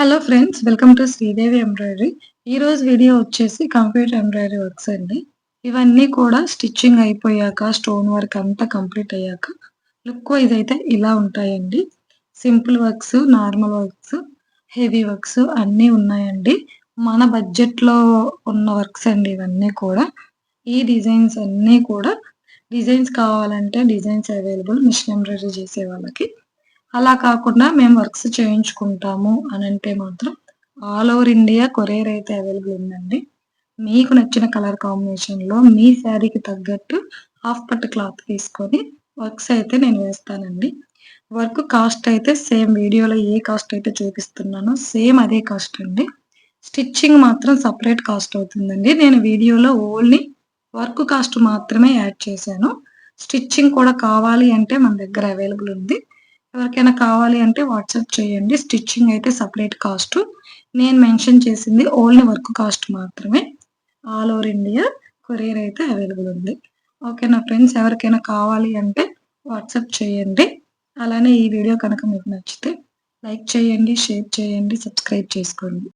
Hello friends, welcome to Sridevi embroidery. ఈరోజు video వచ్చేసి computer embroidery works అండి. ఇవన్నీ కూడా స్టిచ్చింగ్ అయిపోయాక, స్టోన్ వర్క్ అంతా కంప్లీట్ అయ్యాక లుక్ వైజ్ అయితే ఇలా ఉంటాయండి. Simple works, normal works, heavy works అన్నీ ఉన్నాయండి. మన బడ్జెట్‌లో ఉన్న వర్క్స్ అండి ఇవన్నీ కూడా. ఈ డిజైన్స్ అన్నీ కూడా డిజైన్స్ కావాలంటే డిజైన్స్ అవైలబుల్ మిషన్ ఎంబ్రాయిడరీ చేసే వాళ్ళకి. అలా కాకుండా మేము వర్క్స్ చేయించుకుంటాము అనంటే మాత్రం ఆల్ ఓవర్ ఇండియా కొరియర్ అయితే అవైలబుల్ ఉందండి. మీకు నచ్చిన కలర్ కాంబినేషన్‌లో మీ శారీకి తగ్గట్టు హాఫ్ పట్టు క్లాత్ తీసుకొని వర్క్స్ అయితే నేను వేస్తానండి. వర్క్ కాస్ట్ అయితే సేమ్ వీడియోలో ఏ కాస్ట్ అయితే చూపిస్తున్నానో సేమ్ అదే కాస్ట్ అండి. స్టిచ్చింగ్ మాత్రం సెపరేట్ కాస్ట్ అవుతుందండి. నేను వీడియోలో ఓన్లీ వర్క్ కాస్ట్ మాత్రమే యాడ్ చేశాను. స్టిచ్చింగ్ కూడా కావాలి అంటే మన దగ్గర అవైలబుల్ ఉంది. ఎవరికైనా కావాలి అంటే వాట్సాప్ చేయండి. స్టిచ్చింగ్ అయితే సెపరేట్ కాస్టు. నేను మెన్షన్ చేసింది ఓన్లీ వర్క్ కాస్ట్ మాత్రమే. ఆల్ ఓవర్ ఇండియా కొరియర్ అయితే అవైలబుల్ ఉంది. ఓకేనా ఫ్రెండ్స్, ఎవరికైనా కావాలి అంటే వాట్సాప్ చేయండి. అలానే ఈ వీడియో కనుక మీకు నచ్చితే లైక్ చేయండి, షేర్ చేయండి, సబ్స్క్రైబ్ చేసుకోండి.